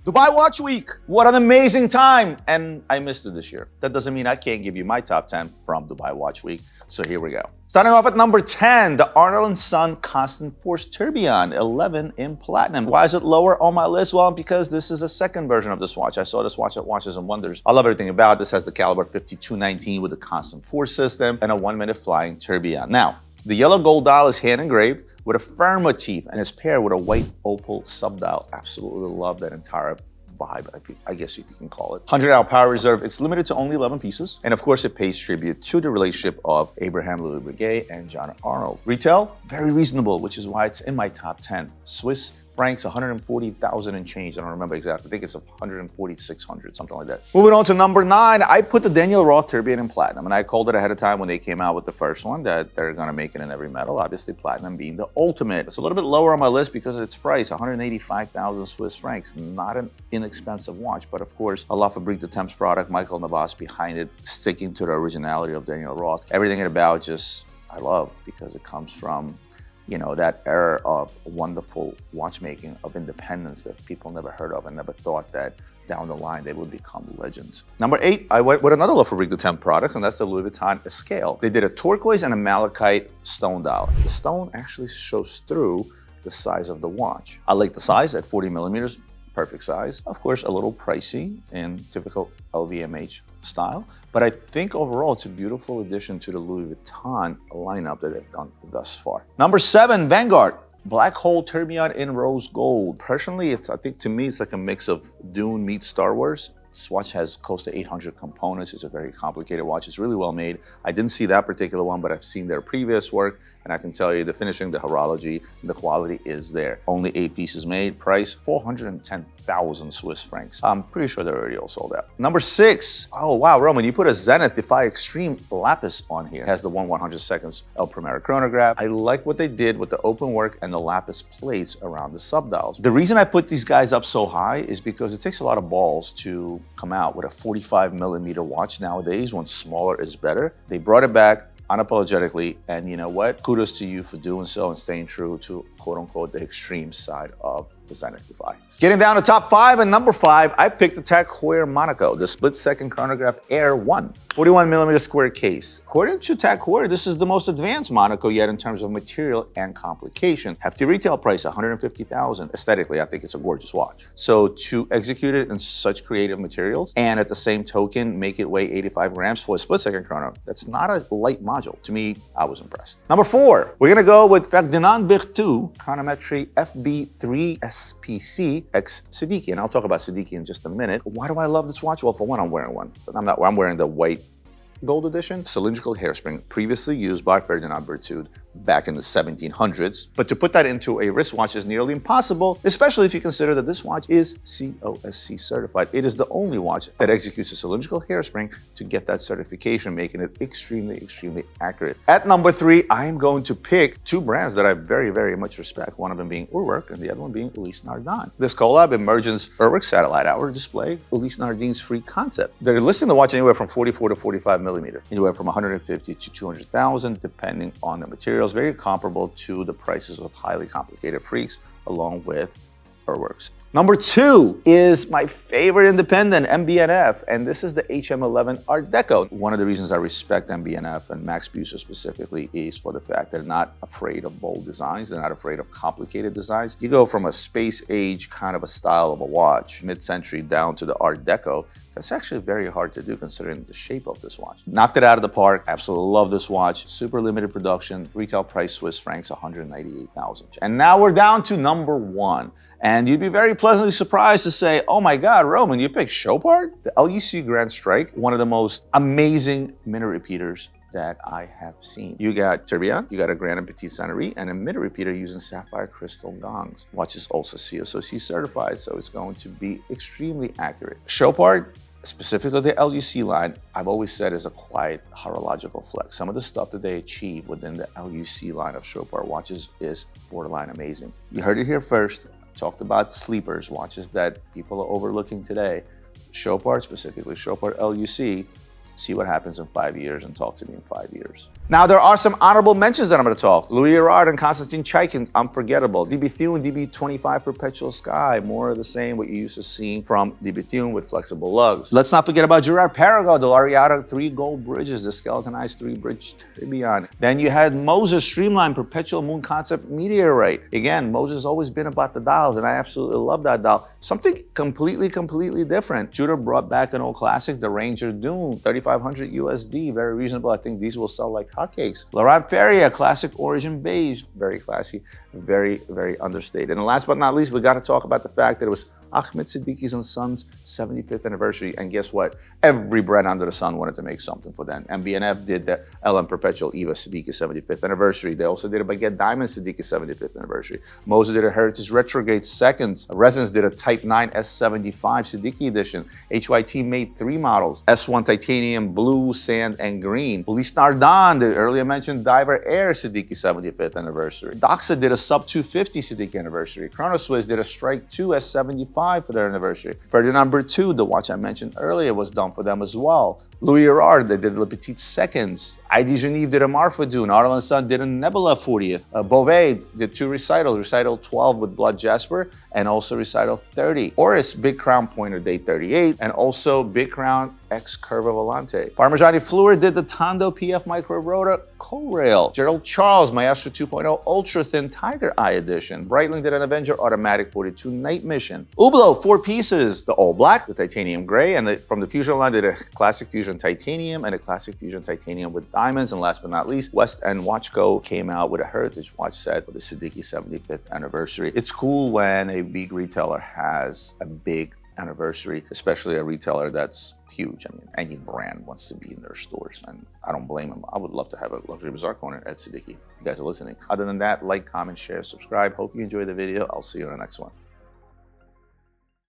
Dubai Watch Week. What an amazing time. And I missed it this year. That doesn't mean I can't give you my top 10 from Dubai Watch Week. So here we go. Starting off at number 10, the Arnold & Son Constant Force Tourbillon 11 in platinum. Why is it lower on my list? Well, because this is a second version of this watch. I saw this watch at Watches and Wonders. I love everything about it. This has the caliber 5219 with a constant force system and a 1-minute flying tourbillon. Now, the yellow gold dial is hand engraved with a firm motif and is paired with a white opal subdial. Absolutely love that entire vibe, I guess you can call it. 100-hour power reserve. It's limited to only 11 pieces. And of course, it pays tribute to the relationship of Abraham Louis Breguet and John Arnold. Retail, very reasonable, which is why it's in my top 10. Swiss francs, 140,000 and change. I don't remember exactly. I think it's 14600, something like that. Moving on to number 9, I put the Daniel Roth Tourbillon in platinum, and I called it ahead of time when they came out with the first one that they're gonna make it in every metal, obviously platinum being the ultimate. It's a little bit lower on my list because of its price, 185,000 Swiss francs. Not an inexpensive watch, but of course, a La Fabrique de Temps product, Michael Navas behind it, sticking to the originality of Daniel Roth. Everything about just, I love, because it comes from, you know, that era of wonderful watchmaking, of independence that people never heard of and never thought that down the line they would become legends. Number 8, I went with another La Fabrique de Temps product, and that's the Louis Vuitton Escale. They did a turquoise and a malachite stone dial. The stone actually shows through the size of the watch. I like the size at 40 millimeters, perfect size. Of course, a little pricey in typical LVMH style, but I think overall it's a beautiful addition to the Louis Vuitton lineup that they've done thus far. Number 7, Vanguard. Black hole tourbillon in rose gold. Personally, I think to me, it's like a mix of Dune meets Star Wars. This watch has close to 800 components. It's a very complicated watch. It's really well made. I didn't see that particular one, but I've seen their previous work, and I can tell you the finishing, the horology, the quality is there. Only 8 pieces made. Price, 410,000 Swiss francs. I'm pretty sure they're already all sold out. Number 6, oh wow, Roman, you put a Zenith Defy Extreme Lapis on here. It has the 1/100 El Primera chronograph. I like what they did with the open work and the lapis plates around the subdials. The reason I put these guys up so high is because it takes a lot of balls to come out with a 45 millimeter watch nowadays, when smaller is better. They brought it back unapologetically, and you know what? Kudos to you for doing so and staying true to quote unquote the extreme side of the Zenith Defy. Getting down to top 5, and number 5, I picked the Tag Heuer Monaco, the split-second chronograph Air 1. 41 millimeter square case. According to Tag Heuer, this is the most advanced Monaco yet in terms of material and complication. Hefty retail price, 150,000. Aesthetically, I think it's a gorgeous watch. So to execute it in such creative materials and at the same token, make it weigh 85 grams for a split-second chrono, that's not a light module. To me, I was impressed. Number 4, we're gonna go with Ferdinand Berthoud Chronometry FB3 SPC X Seddiqi, and I'll talk about Seddiqi in just a minute. Why do I love this watch? Well, for one, I'm wearing one, but I'm wearing the white gold edition, cylindrical hairspring, previously used by Ferdinand Berthoud back in the 1700s. But to put that into a wristwatch is nearly impossible, especially if you consider that this watch is COSC certified. It is the only watch that executes a cylindrical hairspring to get that certification, making it extremely, extremely accurate. At number 3, I am going to pick 2 brands that I very, very much respect, one of them being Urwerk and the other one being Ulysse Nardin. This collab emerges Urwerk's satellite hour display, Ulysse Nardin's free concept. They're listing the watch anywhere from 44 to 45 millimeter, anywhere from 150 to 200,000, depending on the material. Very comparable to the prices of highly complicated freaks, along with Urwerks. Number 2 is my favorite independent, MB&F, and this is the HM11 Art Deco. One of the reasons I respect MB&F and Max Buser specifically is for the fact that they're not afraid of bold designs, they're not afraid of complicated designs. You go from a space age kind of a style of a watch, mid-century, down to the Art Deco. That's actually very hard to do considering the shape of this watch. Knocked it out of the park. Absolutely love this watch. Super limited production. Retail price Swiss francs, 198,000. And now we're down to number 1. And you'd be very pleasantly surprised to say, oh my God, Roman, you picked Chopard? The LUC Grand Strike, one of the most amazing minute repeaters that I have seen. You got tourbillon, you got a Grand and Petit Sonnerie, and a minute repeater using sapphire crystal gongs. Watch is also CSOC certified, so it's going to be extremely accurate. Chopard, specifically the LUC line, I've always said is a quiet horological flex. Some of the stuff that they achieve within the LUC line of Chopard watches is borderline amazing. You heard it here first. I talked about sleepers, watches that people are overlooking today. Chopard, specifically Chopard LUC, See what happens in 5 years and talk to me in 5 years. Now, there are some honorable mentions that I'm going to talk. Louis Gerard and Konstantin Chaikin, Unforgettable. DB Thune, DB25 Perpetual Sky. More of the same, what you used to see from DB Thune with flexible lugs. Let's not forget about Gerard Parago, the Lariata 3 gold bridges, the skeletonized 3-bridge Tribbion. Then you had Moses Streamline Perpetual Moon Concept Meteorite. Again, Moses has always been about the dials, and I absolutely love that dial. Something completely different. Judah brought back an old classic, the Ranger Dune, 3,500 USD, very reasonable. I think these will sell like hotcakes. Laurent Ferrier, classic origin beige, very classy, very understated. And last but not least, we got to talk about the fact that it was Ahmed Seddiqi's and Sons 75th anniversary. And guess what? Every brand under the sun wanted to make something for them. MB&F did the LM Perpetual Eva Seddiqi 75th anniversary. They also did a Baguette Diamond Seddiqi 75th anniversary. Moses did a Heritage Retrograde Seconds. Resonance did a Type 9 S75 Seddiqi edition. HYT made 3 models: S1 Titanium, Blue, Sand, and Green. Police Nardin, the earlier mentioned Diver Air Seddiqi 75th anniversary. Doxa did a Sub 250 Seddiqi anniversary. Chrono Swiss did a Strike 2 S75 for their anniversary. Ferdinand Berthoud, the watch I mentioned earlier, was done for them as well. Louis Gerard, they did Le Petit Seconds. ID Genève did a Marfa Dune. Arlen Son did a Nebula 40th. Beauvais did 2 recitals, recital 12 with Blood Jasper and also recital 30. Oris, Big Crown Pointer Day 38 and also Big Crown X Curva Volante. Parmigiani Fluor did the Tondo PF Micro Rotor Co-Rail. Gerald Charles, Maestro 2.0 Ultra Thin Tiger Eye Edition. Breitling did an Avenger Automatic 42 Night Mission. Hublot, 4 pieces, the all black, the titanium gray, and from the Fusion line did a Classic Fusion Titanium and a Classic Fusion Titanium with diamonds. And last but not least, West End Watch Co. came out with a Heritage watch set for the Seddiqi 75th anniversary. It's cool when a big retailer has a big anniversary, especially a retailer that's huge. I mean, any brand wants to be in their stores, and I don't blame them. I would love to have a Luxury Bazaar corner at Seddiqi. You guys are listening. Other than that, like, comment, share, subscribe. Hope you enjoyed the video. I'll see you in the next one.